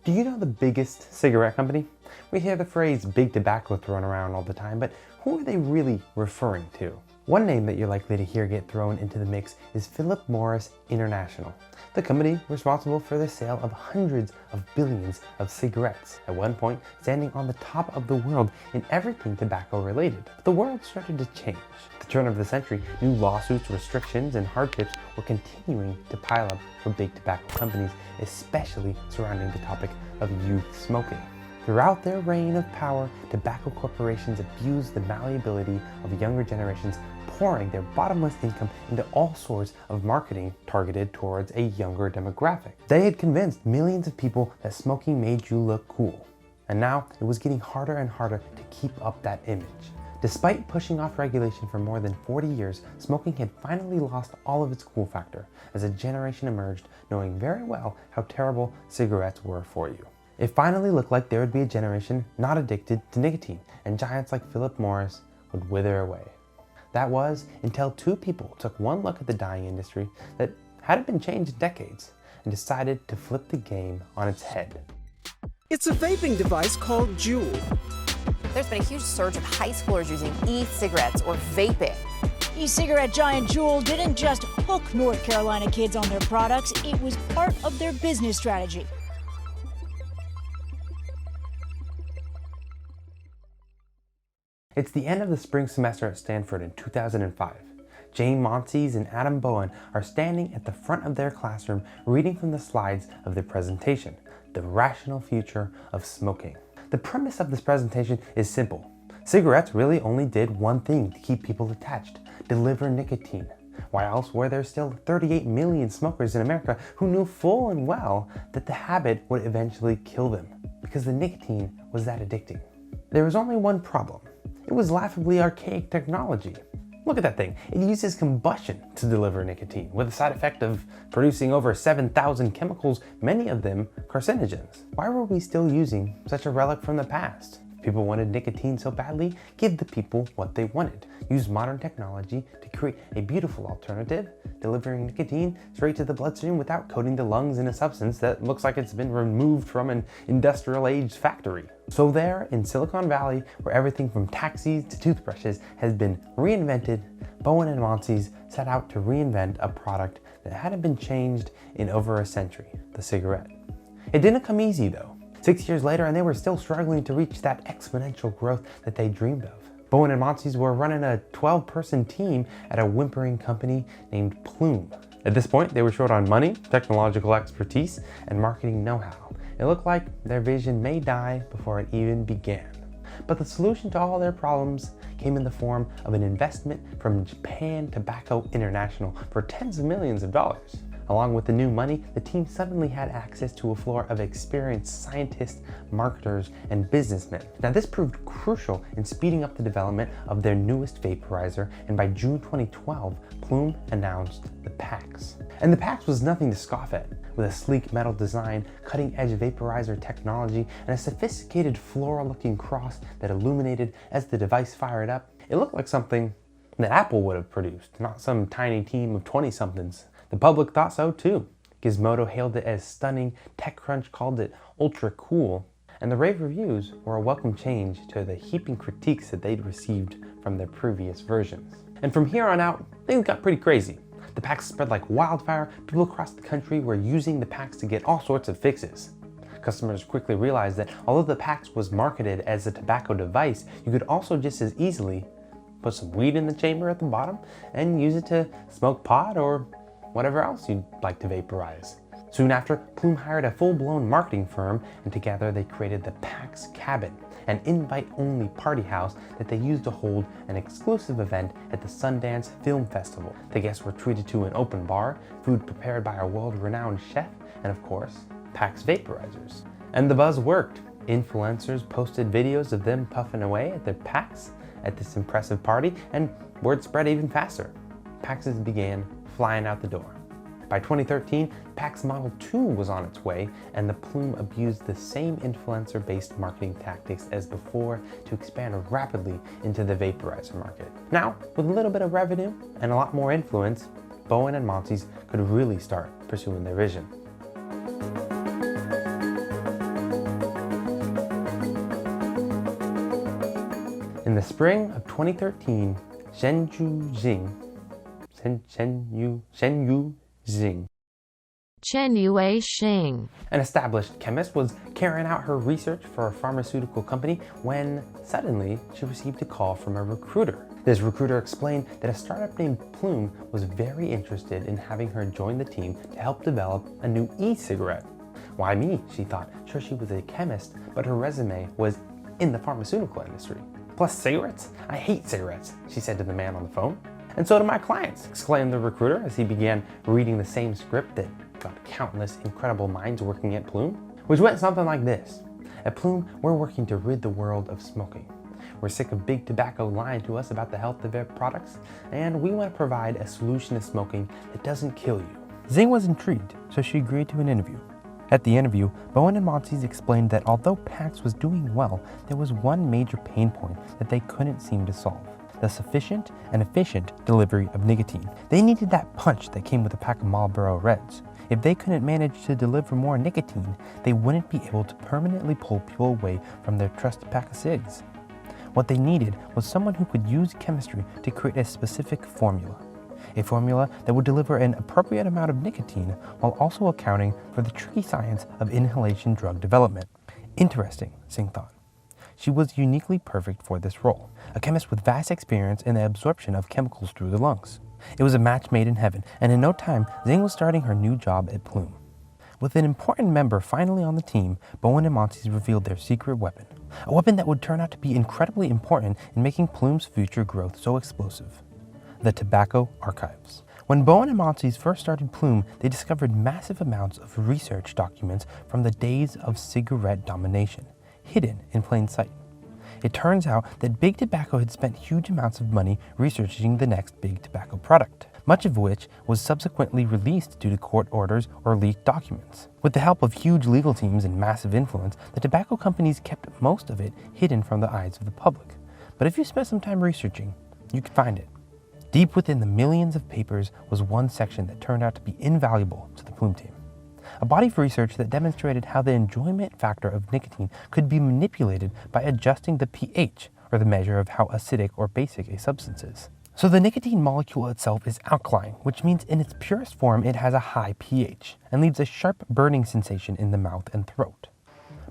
Do you know the biggest cigarette company? We hear the phrase big tobacco thrown around all the time, but who are they really referring to? One name that you're likely to hear get thrown into the mix is Philip Morris International, the company responsible for the sale of hundreds of billions of cigarettes, at one point standing on the top of the world in everything tobacco related. But the world started to change. At the turn of the century, new lawsuits, restrictions, and hardships were continuing to pile up for big tobacco companies, especially surrounding the topic of youth smoking. Throughout their reign of power, tobacco corporations abused the malleability of younger generations, pouring their bottomless income into all sorts of marketing targeted towards a younger demographic. They had convinced millions of people that smoking made you look cool, and now it was getting harder and harder to keep up that image. Despite pushing off regulation for more than 40 years, smoking had finally lost all of its cool factor as a generation emerged knowing very well how terrible cigarettes were for you. It finally looked like there would be a generation not addicted to nicotine, and giants like Philip Morris would wither away. That was until two people took one look at the dying industry that hadn't been changed in decades and decided to flip the game on its head. It's a vaping device called Juul. There's been a huge surge of high schoolers using e-cigarettes or vaping. E-cigarette giant Juul didn't just hook North Carolina kids on their products, it was part of their business strategy. It's the end of the spring semester at Stanford in 2005. Jane Monsees and Adam Bowen are standing at the front of their classroom reading from the slides of their presentation, The Rational Future of Smoking. The premise of this presentation is simple. Cigarettes really only did one thing to keep people attached: deliver nicotine. Why else were there still 38 million smokers in America who knew full and well that the habit would eventually kill them? Because the nicotine was that addicting. There was only one problem. It was laughably archaic technology. Look at that thing. It uses combustion to deliver nicotine, with the side effect of producing over 7,000 chemicals, many of them carcinogens. Why were we still using such a relic from the past? If people wanted nicotine so badly, give the people what they wanted. Use modern technology to create a beautiful alternative, delivering nicotine straight to the bloodstream without coating the lungs in a substance that looks like it's been removed from an industrial-aged factory. So there, in Silicon Valley, where everything from taxis to toothbrushes has been reinvented, Bowen and Monsees set out to reinvent a product that hadn't been changed in over a century: the cigarette. It didn't come easy though. 6 years later, and they were still struggling to reach that exponential growth that they dreamed of. Bowen and Monsees were running a 12-person team at a whimpering company named Plume. At this point, they were short on money, technological expertise, and marketing know-how. It looked like their vision may die before it even began. But the solution to all their problems came in the form of an investment from Japan Tobacco International for tens of millions of dollars. Along with the new money, the team suddenly had access to a floor of experienced scientists, marketers, and businessmen. Now this proved crucial in speeding up the development of their newest vaporizer, and by June 2012, Plume announced the PAX. And the PAX was nothing to scoff at. With a sleek metal design, cutting-edge vaporizer technology, and a sophisticated floral-looking cross that illuminated as the device fired up, it looked like something that Apple would have produced, not some tiny team of 20-somethings. The public thought so too. Gizmodo hailed it as stunning, TechCrunch called it ultra cool, and the rave reviews were a welcome change to the heaping critiques that they'd received from their previous versions. And from here on out, things got pretty crazy. The PAX spread like wildfire. People across the country were using the PAX to get all sorts of fixes. Customers quickly realized that although the PAX was marketed as a tobacco device, you could also just as easily put some weed in the chamber at the bottom and use it to smoke pot or whatever else you'd like to vaporize. Soon after, Plume hired a full-blown marketing firm, and together they created the PAX Cabin, an invite-only party house that they used to hold an exclusive event at the Sundance Film Festival. The guests were treated to an open bar, food prepared by a world-renowned chef, and of course, PAX vaporizers. And the buzz worked. Influencers posted videos of them puffing away at their PAX at this impressive party, and word spread even faster. PAXs began flying out the door. By 2013, PAX Model 2 was on its way, and the Plume abused the same influencer-based marketing tactics as before to expand rapidly into the vaporizer market. Now, with a little bit of revenue and a lot more influence, Bowen and Monsees could really start pursuing their vision. In the spring of 2013, 𝐭𝐻𝐻𝐽 𝐒𝐻𝐻𝐻𝐽, an established chemist, was carrying out her research for a pharmaceutical company when suddenly she received a call from a recruiter. This recruiter explained that a startup named Plume was very interested in having her join the team to help develop a new e-cigarette. Why me? She thought. Sure, she was a chemist, but her resume was in the pharmaceutical industry. Plus cigarettes? I hate cigarettes, she said to the man on the phone. And so do my clients, exclaimed the recruiter as he began reading the same script that got countless incredible minds working at Plume, which went something like this. At Plume, we're working to rid the world of smoking. We're sick of big tobacco lying to us about the health of their products, and we want to provide a solution to smoking that doesn't kill you. Zing was intrigued, so she agreed to an interview. At the interview, Bowen and Monsees explained that although PAX was doing well, there was one major pain point that they couldn't seem to solve: the sufficient and efficient delivery of nicotine. They needed that punch that came with a pack of Marlboro Reds. If they couldn't manage to deliver more nicotine, they wouldn't be able to permanently pull people away from their trusted pack of cigs. What they needed was someone who could use chemistry to create a specific formula. A formula that would deliver an appropriate amount of nicotine while also accounting for the tricky science of inhalation drug development. Interesting, Zing thought. She was uniquely perfect for this role, a chemist with vast experience in the absorption of chemicals through the lungs. It was a match made in heaven, and in no time, Zing was starting her new job at Plume. With an important member finally on the team, Bowen and Monsees revealed their secret weapon, a weapon that would turn out to be incredibly important in making Plume's future growth so explosive: the tobacco archives. When Bowen and Monsees first started Plume, they discovered massive amounts of research documents from the days of cigarette domination, hidden in plain sight. It turns out that Big Tobacco had spent huge amounts of money researching the next big tobacco product, much of which was subsequently released due to court orders or leaked documents. With the help of huge legal teams and massive influence, the tobacco companies kept most of it hidden from the eyes of the public. But if you spent some time researching, you could find it. Deep within the millions of papers was one section that turned out to be invaluable to the Plume team. A body of research that demonstrated how the enjoyment factor of nicotine could be manipulated by adjusting the pH, or the measure of how acidic or basic a substance is. So the nicotine molecule itself is alkaline, which means in its purest form it has a high pH and leaves a sharp burning sensation in the mouth and throat.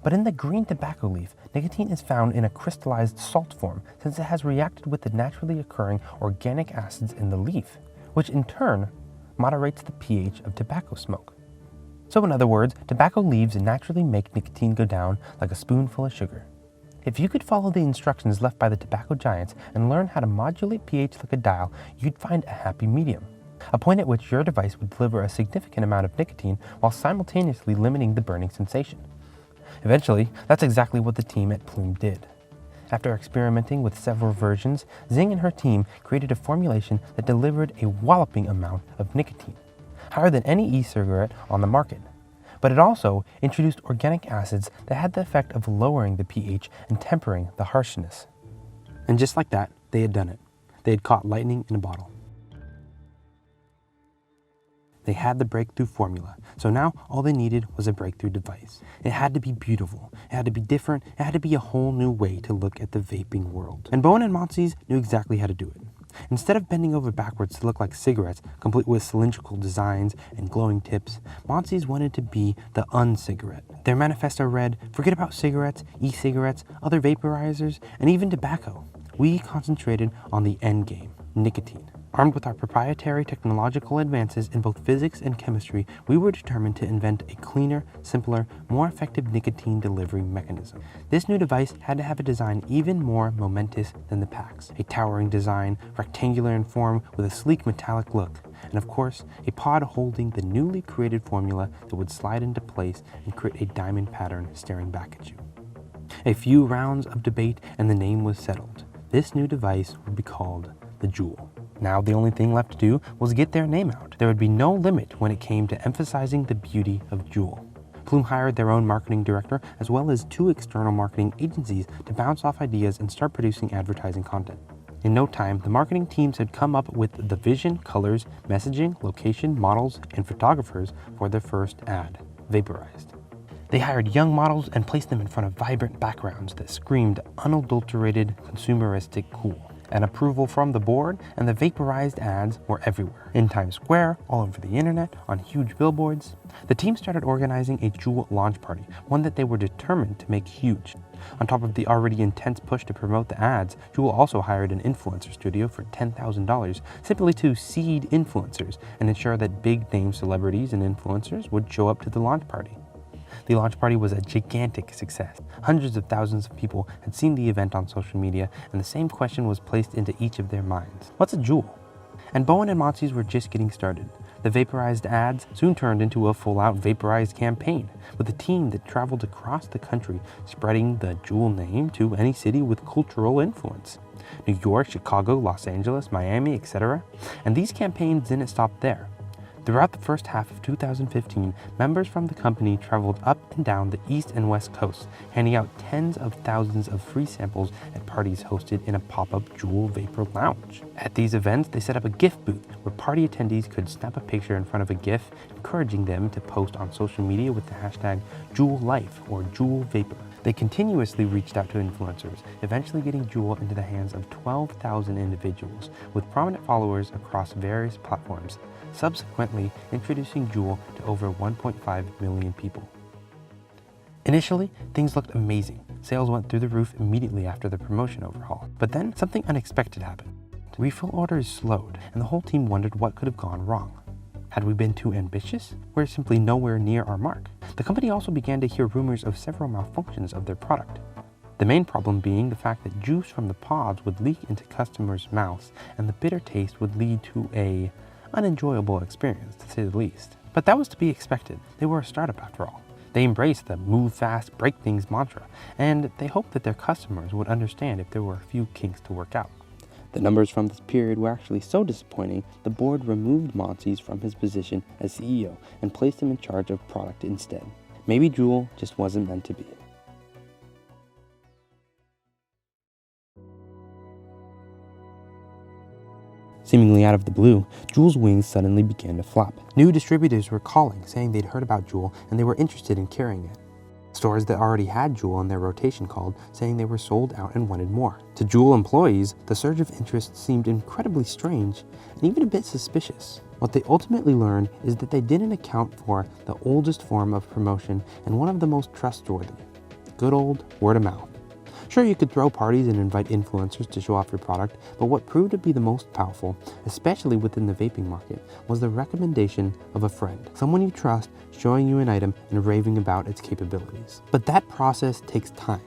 But in the green tobacco leaf, nicotine is found in a crystallized salt form since it has reacted with the naturally occurring organic acids in the leaf, which in turn moderates the pH of tobacco smoke. So in other words, tobacco leaves naturally make nicotine go down like a spoonful of sugar. If you could follow the instructions left by the tobacco giants and learn how to modulate pH like a dial, you'd find a happy medium, a point at which your device would deliver a significant amount of nicotine while simultaneously limiting the burning sensation. Eventually, that's exactly what the team at Plume did. After experimenting with several versions, Zing and her team created a formulation that delivered a walloping amount of nicotine, higher than any e-cigarette on the market. But it also introduced organic acids that had the effect of lowering the pH and tempering the harshness. And just like that, they had done it. They had caught lightning in a bottle. They had the breakthrough formula, so now all they needed was a breakthrough device. It had to be beautiful, it had to be different, it had to be a whole new way to look at the vaping world. And Bowen and Monsees knew exactly how to do it. Instead of bending over backwards to look like cigarettes, complete with cylindrical designs and glowing tips, Monsees wanted to be the un-cigarette. Their manifesto read, "Forget about cigarettes, e-cigarettes, other vaporizers, and even tobacco. We concentrated on the end game, nicotine." Armed with our proprietary technological advances in both physics and chemistry, we were determined to invent a cleaner, simpler, more effective nicotine delivery mechanism. This new device had to have a design even more momentous than the PAX. A towering design, rectangular in form with a sleek metallic look, and of course, a pod holding the newly created formula that would slide into place and create a diamond pattern staring back at you. A few rounds of debate and the name was settled. This new device would be called the Juul. Now the only thing left to do was get their name out. There would be no limit when it came to emphasizing the beauty of Juul. Plume hired their own marketing director as well as 2 external marketing agencies to bounce off ideas and start producing advertising content. In no time, the marketing teams had come up with the vision, colors, messaging, location, models, and photographers for their first ad, Vaporized. They hired young models and placed them in front of vibrant backgrounds that screamed unadulterated, consumeristic cool. And approval from the board, and the vaporized ads were everywhere. In Times Square, all over the internet, on huge billboards. The team started organizing a Juul launch party, one that they were determined to make huge. On top of the already intense push to promote the ads, Juul also hired an influencer studio for $10,000 simply to seed influencers and ensure that big-name celebrities and influencers would show up to the launch party. The launch party was a gigantic success. Hundreds of thousands of people had seen the event on social media, and the same question was placed into each of their minds. What's a Juul? And Bowen and Monty's were just getting started. The vaporized ads soon turned into a full-out vaporized campaign, with a team that traveled across the country spreading the Juul name to any city with cultural influence. New York, Chicago, Los Angeles, Miami, etc. And these campaigns didn't stop there. Throughout the first half of 2015, members from the company traveled up and down the East and West Coasts, handing out tens of thousands of free samples at parties hosted in a pop-up Juul Vapor Lounge. At these events, they set up a gift booth where party attendees could snap a picture in front of a GIF, encouraging them to post on social media with the hashtag JuulLife or Juul Vapor. They continuously reached out to influencers, eventually getting Juul into the hands of 12,000 individuals with prominent followers across various platforms, subsequently introducing Juul to over 1.5 million people. Initially, things looked amazing. Sales went through the roof immediately after the promotion overhaul. But then something unexpected happened. Refill orders slowed, and the whole team wondered what could have gone wrong. Had we been too ambitious? We're simply nowhere near our mark. The company also began to hear rumors of several malfunctions of their product. The main problem being the fact that juice from the pods would leak into customers' mouths, and the bitter taste would lead to a unenjoyable experience, to say the least. But that was to be expected. They were a startup after all. They embraced the move fast, break things mantra, and they hoped that their customers would understand if there were a few kinks to work out. The numbers from this period were actually so disappointing, the board removed Monty's from his position as CEO and placed him in charge of product instead. Maybe Juul just wasn't meant to be. Seemingly out of the blue, Juul's wings suddenly began to flap. New distributors were calling, saying they'd heard about Juul and they were interested in carrying it. Stores that already had Juul in their rotation called, saying they were sold out and wanted more. To Juul employees, the surge of interest seemed incredibly strange and even a bit suspicious. What they ultimately learned is that they didn't account for the oldest form of promotion and one of the most trustworthy: good old word of mouth. Sure, you could throw parties and invite influencers to show off your product, but what proved to be the most powerful, especially within the vaping market, was the recommendation of a friend, someone you trust, showing you an item and raving about its capabilities. But that process takes time.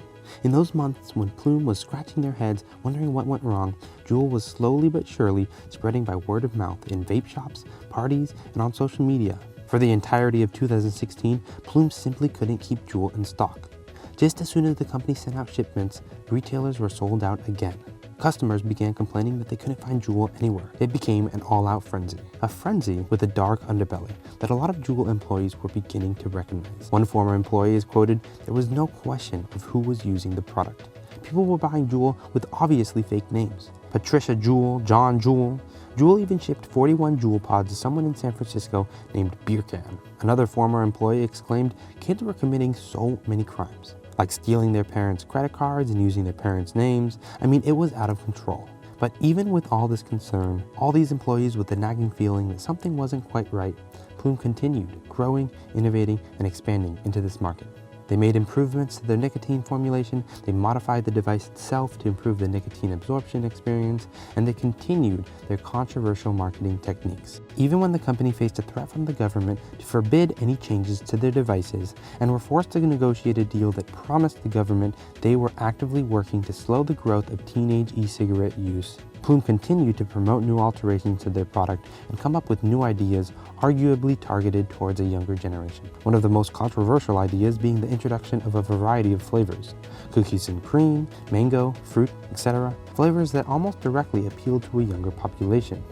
In those months when Plume was scratching their heads, wondering what went wrong, Juul was slowly but surely spreading by word of mouth in vape shops, parties, and on social media. For the entirety of 2016, Plume simply couldn't keep Juul in stock. Just as soon as the company sent out shipments, retailers were sold out again. Customers began complaining that they couldn't find Juul anywhere. It became an all-out frenzy. A frenzy with a dark underbelly that a lot of Juul employees were beginning to recognize. One former employee is quoted, "There was no question of who was using the product. People were buying Juul with obviously fake names. Patricia Juul, John Juul. Juul even shipped 41 Juul pods to someone in San Francisco named Beercan." Another former employee exclaimed, "Kids were committing so many crimes, like stealing their parents' credit cards and using their parents' names. I mean, it was out of control." But even with all this concern, all these employees with the nagging feeling that something wasn't quite right, Plume continued growing, innovating, and expanding into this market. They made improvements to their nicotine formulation, they modified the device itself to improve the nicotine absorption experience, and they continued their controversial marketing techniques. Even when the company faced a threat from the government to forbid any changes to their devices and were forced to negotiate a deal that promised the government they were actively working to slow the growth of teenage e-cigarette use, Plume continued to promote new alterations to their product and come up with new ideas arguably targeted towards a younger generation. One of the most controversial ideas being the introduction of a variety of flavors: cookies and cream, mango, fruit, etc. Flavors that almost directly appealed to a younger population.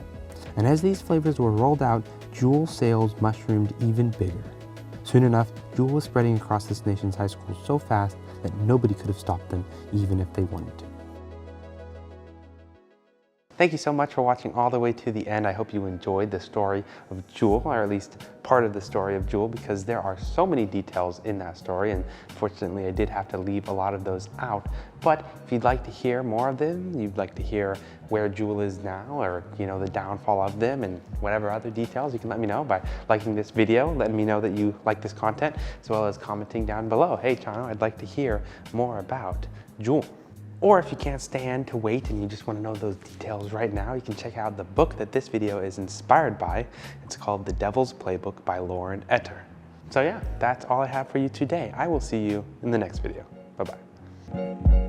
And as these flavors were rolled out, Juul sales mushroomed even bigger. Soon enough, Juul was spreading across this nation's high schools so fast that nobody could have stopped them, even if they wanted to. Thank you so much for watching all the way to the end. I hope you enjoyed the story of Juul, or at least part of the story of Juul, because there are so many details in that story, and fortunately I did have to leave a lot of those out. But if you'd like to hear more of them, you'd like to hear where Juul is now, or the downfall of them, and whatever other details, you can let me know by liking this video, letting me know that you like this content, as well as commenting down below. Hey Chano, I'd like to hear more about Juul. Or if you can't stand to wait and you just want to know those details right now, you can check out the book that this video is inspired by. It's called The Devil's Playbook by Lauren Etter. So yeah, that's all I have for you today. I will see you in the next video. Bye-bye.